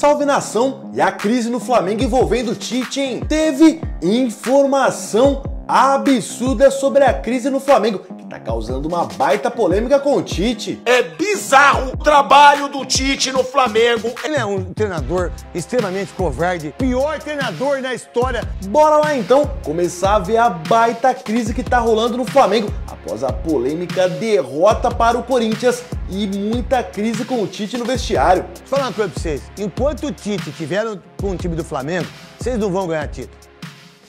Salve nação! E a crise no Flamengo envolvendo o Tite, hein? Teve informação absurda sobre a crise no Flamengo, que tá causando uma baita polêmica com o Tite. É bizarro o trabalho do Tite no Flamengo. Ele é um treinador extremamente covarde, pior treinador na história. Bora lá então começar a ver a baita crise que tá rolando no Flamengo após a polêmica derrota para o Corinthians e muita crise com o Tite no vestiário. Vou falar uma coisa pra vocês, enquanto o Tite estiver com o time do Flamengo, vocês não vão ganhar título.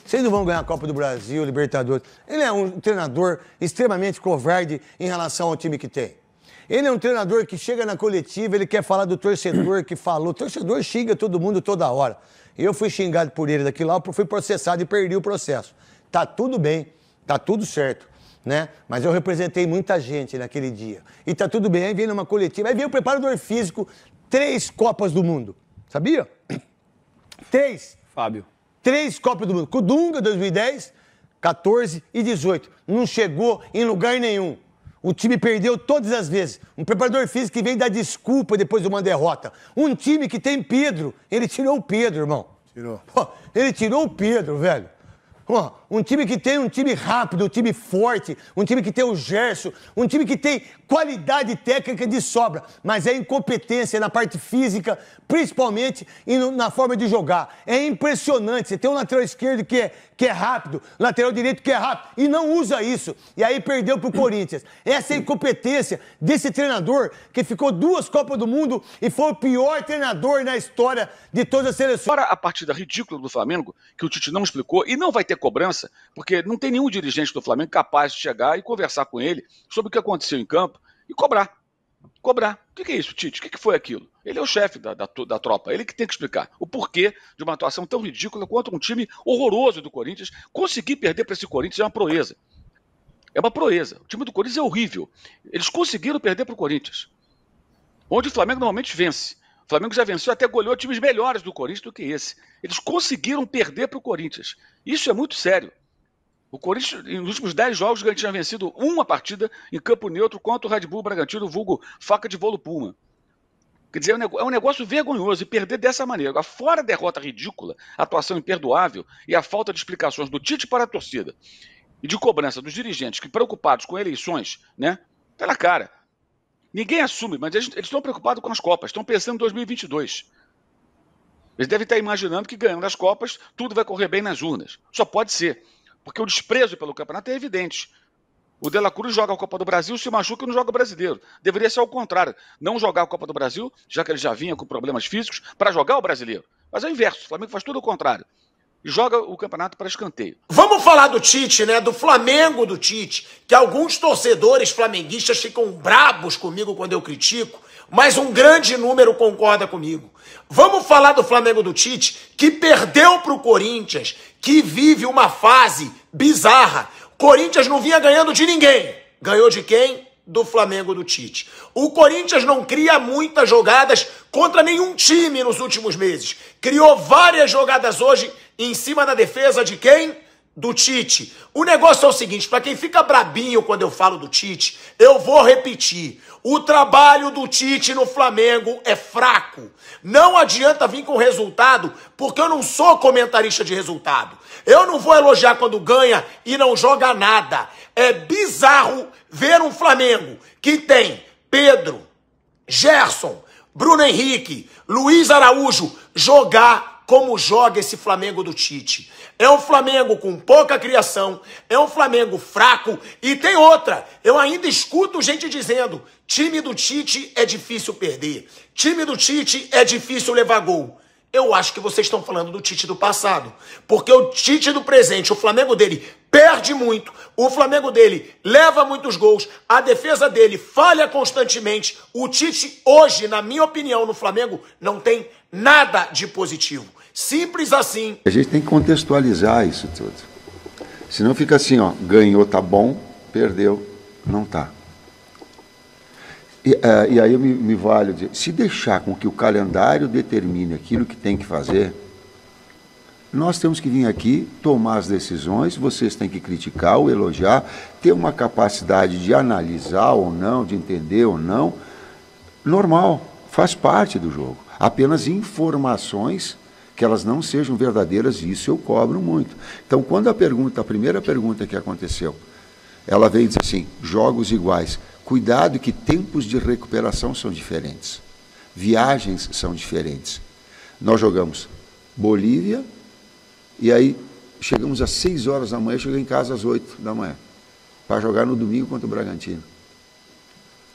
Vocês não vão ganhar a Copa do Brasil, Libertadores. Ele é um treinador extremamente covarde em relação ao time que tem. Ele é um treinador que chega na coletiva, ele quer falar do torcedor que falou. O torcedor xinga todo mundo toda hora. Eu fui xingado por ele daqui lá, eu fui processado e perdi o processo. Tá tudo bem, tá tudo certo, né? Mas eu representei muita gente naquele dia. E tá tudo bem, aí vem numa coletiva, aí vem o preparador físico, 3 Copas do Mundo. Sabia? 3. Fábio. 3 Copas do Mundo. Com o Dunga, 2010, 14 e 18. Não chegou em lugar nenhum. O time perdeu todas as vezes. Um preparador físico que vem dar desculpa depois de uma derrota. Um time que tem Pedro. Ele tirou o Pedro, irmão. Tirou. Pô, ele tirou o Pedro, velho. Ó, um time que tem um time rápido, um time forte, um time que tem o Gerson, um time que tem qualidade técnica de sobra, mas é incompetência na parte física, principalmente na forma de jogar. É impressionante. Você tem um lateral esquerdo que é rápido, lateral direito que é rápido, e não usa isso. E aí perdeu pro Corinthians. Essa é a incompetência desse treinador que ficou 2 Copas do Mundo e foi o pior treinador na história de todas as seleções. Fora a partida ridícula do Flamengo, que o Tite não explicou, e não vai ter cobrança, porque não tem nenhum dirigente do Flamengo capaz de chegar e conversar com ele sobre o que aconteceu em campo e cobrar. Cobrar. O que é isso, Tite? O que foi aquilo? Ele é o chefe da tropa, ele que tem que explicar o porquê de uma atuação tão ridícula contra um time horroroso do Corinthians. Conseguir perder para esse Corinthians é uma proeza. É uma proeza. O time do Corinthians é horrível. Eles conseguiram perder para o Corinthians, onde o Flamengo normalmente vence. O Flamengo já venceu, até goleou times melhores do Corinthians do que esse. Eles conseguiram perder para o Corinthians. Isso é muito sério. O Corinthians, nos últimos 10 jogos, tinha vencido uma partida em campo neutro contra o Red Bull Bragantino, vulgo faca de bolo Puma. Quer dizer, é um negócio vergonhoso e perder dessa maneira. Agora, fora a derrota ridícula, a atuação imperdoável e a falta de explicações do Tite para a torcida e de cobrança dos dirigentes que preocupados com eleições, né? Tá na cara. Ninguém assume, mas eles estão preocupados com as Copas, estão pensando em 2022. Eles devem estar imaginando que ganhando as Copas, tudo vai correr bem nas urnas. Só pode ser. Porque o desprezo pelo campeonato é evidente. O De La Cruz joga a Copa do Brasil, se machuca e não joga o Brasileiro. Deveria ser ao contrário. Não jogar a Copa do Brasil, já que ele já vinha com problemas físicos, para jogar o Brasileiro. Mas é o inverso. O Flamengo faz tudo o contrário. E joga o campeonato para escanteio. Vamos falar do Tite, né? Do Flamengo do Tite, que alguns torcedores flamenguistas ficam brabos comigo quando eu critico, mas um grande número concorda comigo. Vamos falar do Flamengo do Tite, que perdeu para o Corinthians, que vive uma fase bizarra. Corinthians não vinha ganhando de ninguém. Ganhou de quem? Do Flamengo do Tite. O Corinthians não cria muitas jogadas contra nenhum time nos últimos meses. Criou várias jogadas hoje em cima da defesa de quem? Do Tite. O negócio é o seguinte, para quem fica brabinho quando eu falo do Tite, eu vou repetir. O trabalho do Tite no Flamengo é fraco. Não adianta vir com resultado, porque eu não sou comentarista de resultado. Eu não vou elogiar quando ganha e não joga nada. É bizarro ver um Flamengo que tem Pedro, Gerson, Bruno Henrique, Luiz Araújo jogar como joga esse Flamengo do Tite. É um Flamengo com pouca criação, é um Flamengo fraco e tem outra. Eu ainda escuto gente dizendo, time do Tite é difícil perder, time do Tite é difícil levar gol. Eu acho que vocês estão falando do Tite do passado, porque o Tite do presente, o Flamengo dele perde muito, o Flamengo dele leva muitos gols, a defesa dele falha constantemente. O Tite hoje, na minha opinião, no Flamengo não tem nada de positivo. Simples assim. A gente tem que contextualizar isso tudo. Senão fica assim, ó, ganhou, tá bom, perdeu, não tá. E aí eu me valho de, se deixar com que o calendário determine aquilo que tem que fazer, nós temos que vir aqui, tomar as decisões, vocês têm que criticar ou elogiar, ter uma capacidade de analisar ou não, de entender ou não, normal, faz parte do jogo. apenas informações que elas não sejam verdadeiras, e isso eu cobro muito. Então, quando a primeira pergunta que aconteceu, ela veio e disse assim, jogos iguais. Cuidado que tempos de recuperação são diferentes. Viagens são diferentes. Nós jogamos Bolívia, e aí chegamos às 6 horas da manhã, cheguei em casa às 8 da manhã, para jogar no domingo contra o Bragantino.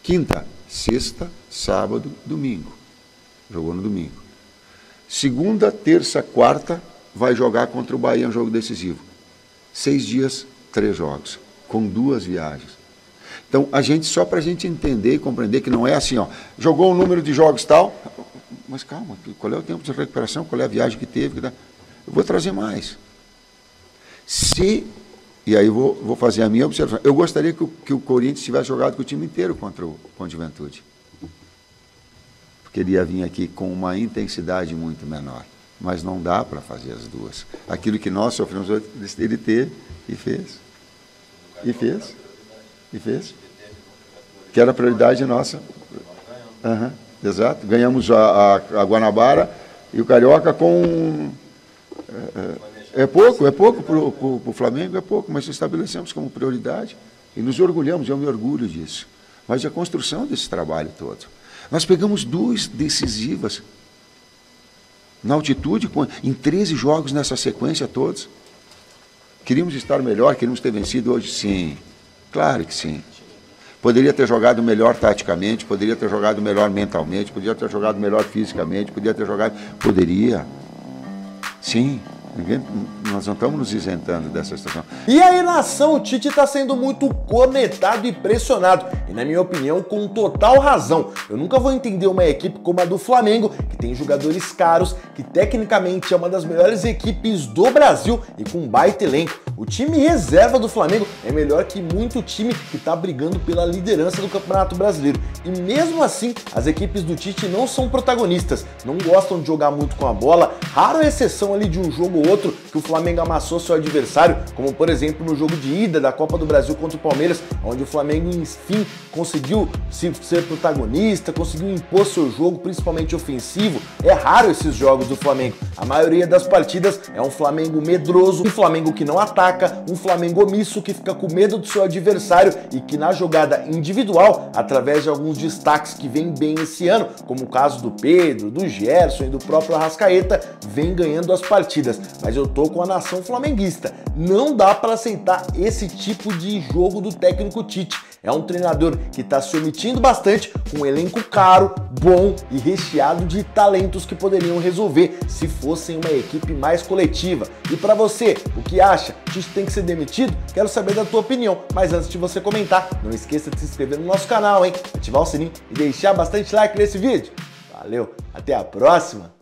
Quinta, sexta, sábado, domingo. Jogou no domingo. Segunda, terça, quarta, vai jogar contra o Bahia, um jogo decisivo. 6 dias, 3 jogos, com 2 viagens. Então, só para a gente entender e compreender que não é assim, ó, jogou um número de jogos tal, mas calma, qual é o tempo de recuperação, qual é a viagem que teve? Eu vou trazer mais. E aí vou fazer a minha observação, eu gostaria que o Corinthians tivesse jogado com o time inteiro contra o Juventude. Porque ele ia vir aqui com uma intensidade muito menor. Mas não dá para fazer as duas. Aquilo que nós sofremos, ele teve e fez. E fez. E fez. Que era a prioridade nossa. Uhum, exato. Ganhamos a Guanabara e o Carioca com... É pouco para o Flamengo, é pouco, mas estabelecemos como prioridade. E nos orgulhamos, eu me orgulho disso. Mas a construção desse trabalho todo. Nós pegamos 2 decisivas na altitude, em 13 jogos nessa sequência todos. Queríamos estar melhor, queríamos ter vencido hoje? Sim, claro que sim. Poderia ter jogado melhor taticamente, poderia ter jogado melhor mentalmente, poderia ter jogado melhor fisicamente, poderia. Sim. Nós não estamos nos isentando dessa situação. E aí, nação, o Tite está sendo muito cornetado e pressionado. E, na minha opinião, com total razão. Eu nunca vou entender uma equipe como a do Flamengo, que tem jogadores caros, que tecnicamente é uma das melhores equipes do Brasil e com um baita elenco. O time reserva do Flamengo é melhor que muito time que está brigando pela liderança do Campeonato Brasileiro. E mesmo assim, as equipes do Tite não são protagonistas, não gostam de jogar muito com a bola, raro exceção ali de um jogo ou outro que o Flamengo amassou seu adversário, como por exemplo no jogo de ida da Copa do Brasil contra o Palmeiras, onde o Flamengo enfim conseguiu ser protagonista, conseguiu impor seu jogo, principalmente ofensivo. É raro esses jogos do Flamengo. A maioria das partidas é um Flamengo medroso, um Flamengo que não ataca, um Flamengo omisso que fica com medo do seu adversário e que na jogada individual, através de alguns destaques que vem bem esse ano, como o caso do Pedro, do Gerson e do próprio Arrascaeta, vem ganhando as partidas. Mas eu tô com a nação flamenguista. Não dá para aceitar esse tipo de jogo do técnico Tite. É um treinador que está se omitindo bastante, com um elenco caro, bom e recheado de talentos que poderiam resolver se fossem uma equipe mais coletiva. E para você, o que acha? Tite tem que ser demitido? Quero saber da tua opinião. Mas antes de você comentar, não esqueça de se inscrever no nosso canal, hein? Ativar o sininho e deixar bastante like nesse vídeo. Valeu, até a próxima!